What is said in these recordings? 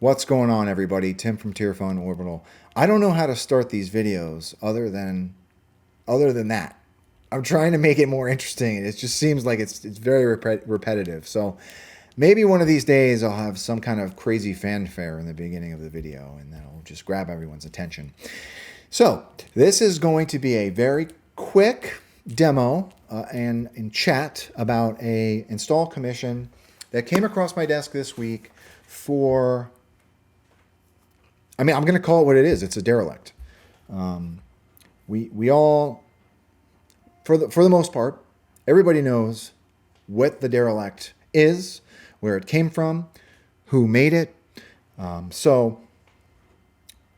What's going on, everybody? Tim from Tierfun Orbital. I don't know how to start these videos other than that. I'm trying to make it more interesting, and it just seems like it's very repetitive. So maybe one of these days I'll have some kind of crazy fanfare in the beginning of the video, and that'll just grab everyone's attention. So this is going to be a very quick demo and in chat about a install commission that came across my desk this week for, I'm going to call it what it is. It's a derelict. We all, for the most part, everybody knows what the derelict is, where it came from, who made it. So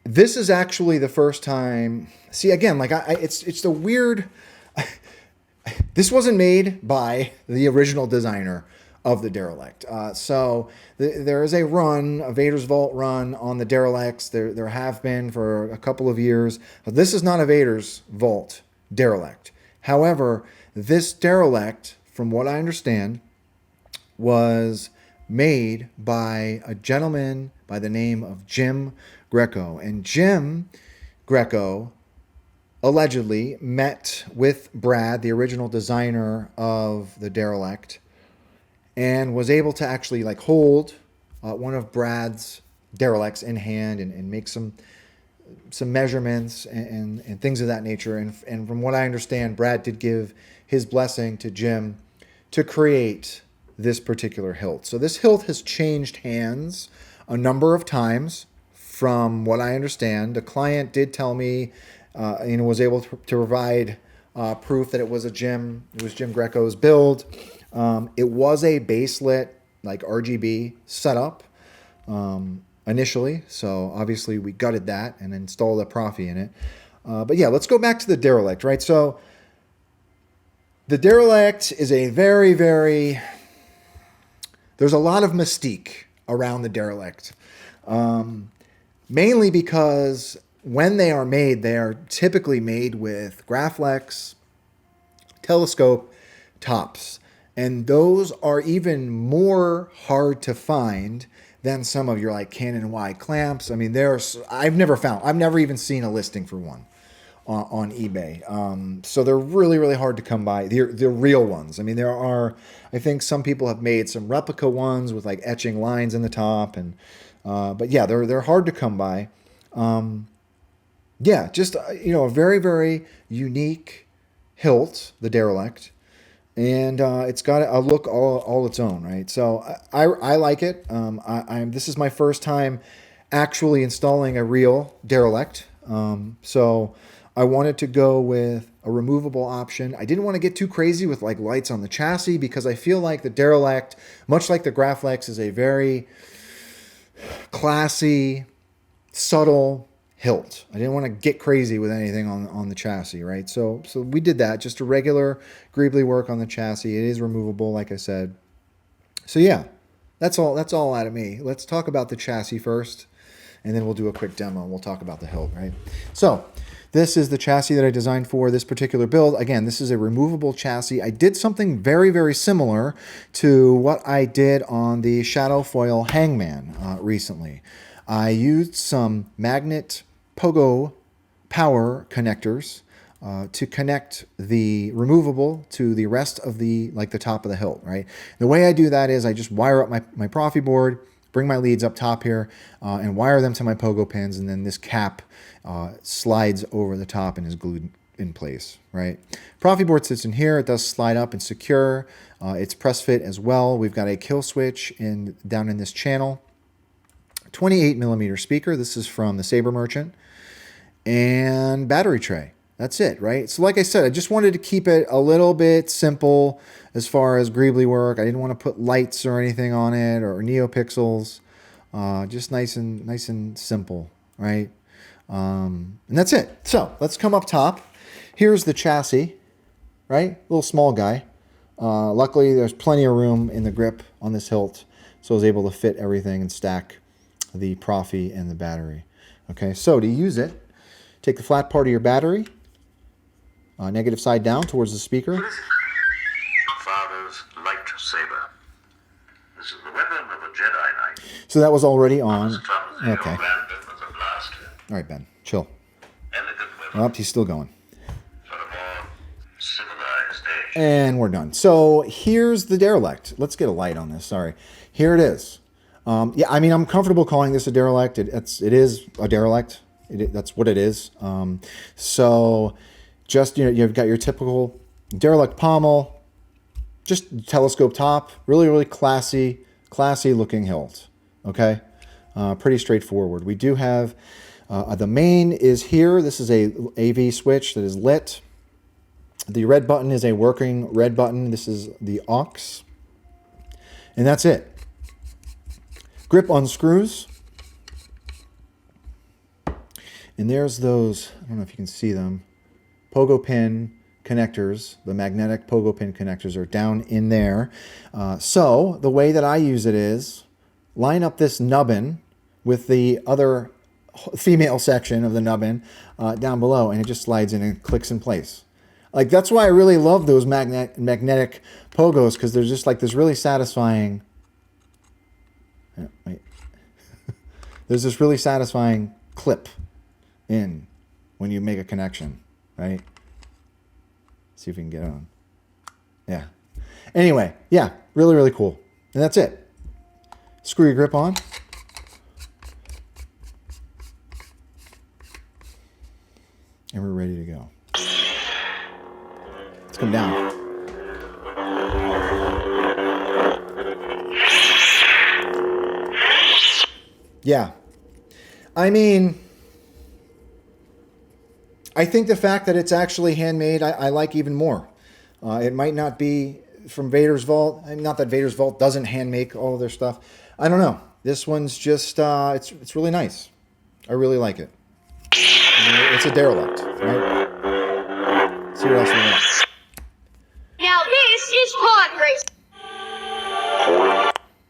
this is actually the first time. See, again, like it's the weird. This wasn't made by the original designer of the derelict. So there is a run, a Vader's Vault run on the derelicts. There have been for a couple of years. This is not a Vader's Vault derelict. However, this derelict, from what I understand, was made by a gentleman by the name of Jim Greco. And Jim Greco allegedly met with Brad, the original designer of the derelict, and was able to actually like hold one of Brad's derelicts in hand and make some measurements and things of that nature. And from what I understand, Brad did give his blessing to Jim to create this particular hilt. So this hilt has changed hands a number of times. From what I understand, the client did tell me, was able to provide proof that it was Jim Greco's build. It was a baselit, like RGB setup initially. So obviously we gutted that and installed a Proffie in it. But yeah, let's go back to the derelict, right? So the derelict is a very, very, there's a lot of mystique around the derelict. Mainly because when they are made, they are typically made with Graflex telescope tops. And those are even more hard to find than some of your like Canon Y clamps. I mean, I've never even seen a listing for one on eBay. So they're really, really hard to come by. They're real ones. I mean, I think some people have made some replica ones with like etching lines in the top, but yeah, they're hard to come by. Yeah, just a very, very unique hilt, the derelict, and it's got a look all its own, right? So I like it. This is my first time actually installing a real derelict. So I wanted to go with a removable option. I didn't want to get too crazy with like lights on the chassis because I feel like the derelict, much like the Graflex, is a very classy, subtle hilt. I didn't want to get crazy with anything on the chassis, right? So we did that, just a regular greebly work on the chassis. It is removable, like I said. So yeah, that's all out of me. Let's talk about the chassis first, and then we'll do a quick demo. We'll talk about the hilt, right? So this is the chassis that I designed for this particular build. Again, this is a removable chassis. I did something very, very similar to what I did on the Shadow Foil Hangman recently. I used some magnet pogo power connectors to connect the removable to the rest of the top of the hilt, right? The way I do that is I just wire up my Proffie board, bring my leads up top here, and wire them to my pogo pins, and then this cap slides over the top and is glued in place, right? Proffieboard sits in here. It does slide up and secure. It's press fit as well. We've got a kill switch down in this channel. 28mm speaker. This is from the Saber Merchant. And battery tray. That's it, right? So like I said, I just wanted to keep it a little bit simple as far as greebly work. I didn't want to put lights or anything on it or neopixels. Just nice and simple, right? And that's it. So let's come up top. Here's the chassis, right? Little small guy. Luckily, there's plenty of room in the grip on this hilt, so I was able to fit everything and stack the Proffie and the battery. Okay, so to use it, take the flat part of your battery, negative side down towards the speaker. Father's light saber. This is the weapon of a Jedi Knight. So that was already on. Okay. All right, Ben, chill. Elegant weapon Oh, he's still going. for a more civilized age. And we're done. So here's the Derelict. Let's get a light on this. Sorry. Here it is. Yeah, I mean, I'm comfortable calling this a Derelict. It is a Derelict. That's what it is. So just, you've got your typical Derelict pommel, just telescope top, really, really classy looking hilt. Okay. Pretty straightforward. We do have, the main is here. This is a AV switch that is lit. The red button is a working red button. This is the aux. And that's it. Grip unscrews. And there's those, I don't know if you can see them, pogo pin connectors. The magnetic pogo pin connectors are down in there. So the way that I use it is line up this nubbin with the other female section of the nubbin down below, and it just slides in and clicks in place. Like, that's why I really love those magnetic pogos, because they're just like this really satisfying. Wait. There's this really satisfying clip in when you make a connection, right? See if we can get it on. Yeah. Anyway, yeah, really, really cool. And that's it. Screw your grip on. And we're ready to go. Let's come down. Yeah. I mean, I think the fact that it's actually handmade, I like even more. It might not be from Vader's Vault. Not that Vader's Vault doesn't hand make all of their stuff. I don't know. This one's just, it's really nice. I really like it. It's a Derelict, right? Let's see what else we got. Now this is pod racing.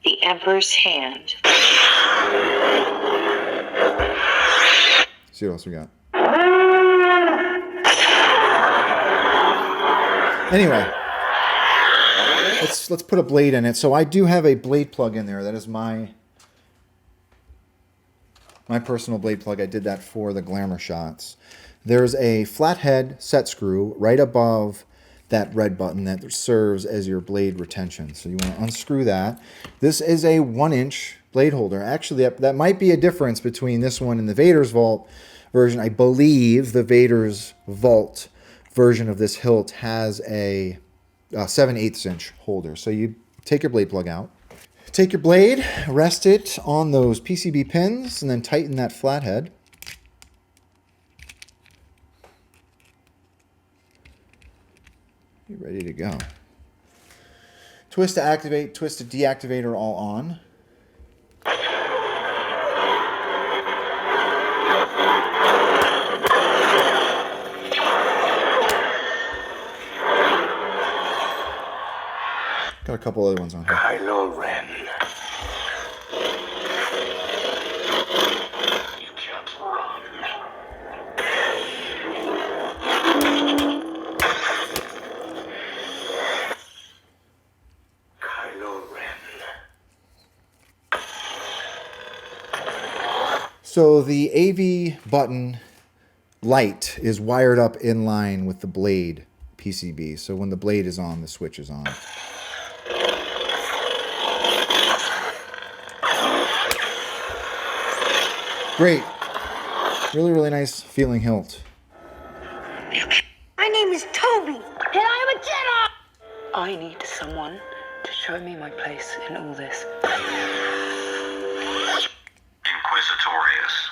The Emperor's Hand. See what else we got. Anyway, let's put a blade in it. So I do have a blade plug in there. That is my personal blade plug. I did that for the glamour shots. There's a flathead set screw right above that red button that serves as your blade retention. So you want to unscrew that. This is a 1-inch blade holder. Actually, that might be a difference between this one and the Vader's Vault version. I believe the Vader's Vault version of this hilt has a 7/8 inch holder. So you take your blade plug out, take your blade, rest it on those PCB pins, and then tighten that flathead. You're ready to go. Twist to activate, twist to deactivate are all on. Got a couple other ones on here. Kylo Ren. You can't run. Kylo Ren. So the AV button light is wired up in line with the blade PCB. So when the blade is on, the switch is on. Great. Really, really nice feeling hilt. My name is Toby, and I'm a Jedi. I need someone to show me my place in all this. Inquisitorious.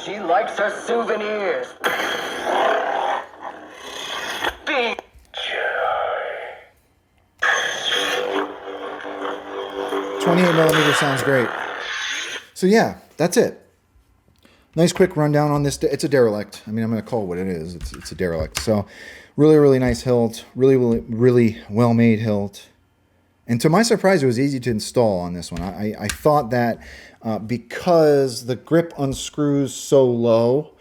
She likes her souvenirs. Big 28mm sounds great. So yeah, that's it. Nice quick rundown on this. It's a Derelict. I mean, I'm going to call it what it is. It's a Derelict. So really, really nice hilt. Really, really, really well-made hilt. And to my surprise, it was easy to install on this one. I thought that because the grip unscrews so low,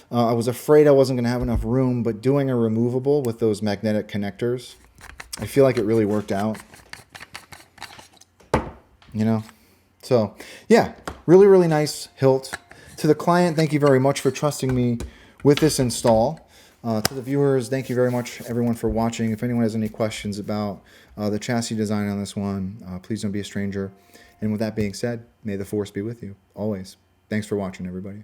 I was afraid I wasn't going to have enough room, but doing a removable with those magnetic connectors, I feel like it really worked out. you know. So, yeah, really, really nice hilt. To the client, thank you very much for trusting me with this install. To the viewers, thank you very much, everyone, for watching. If anyone has any questions about the chassis design on this one, please don't be a stranger. And with that being said, may the force be with you, always. Thanks for watching, everybody.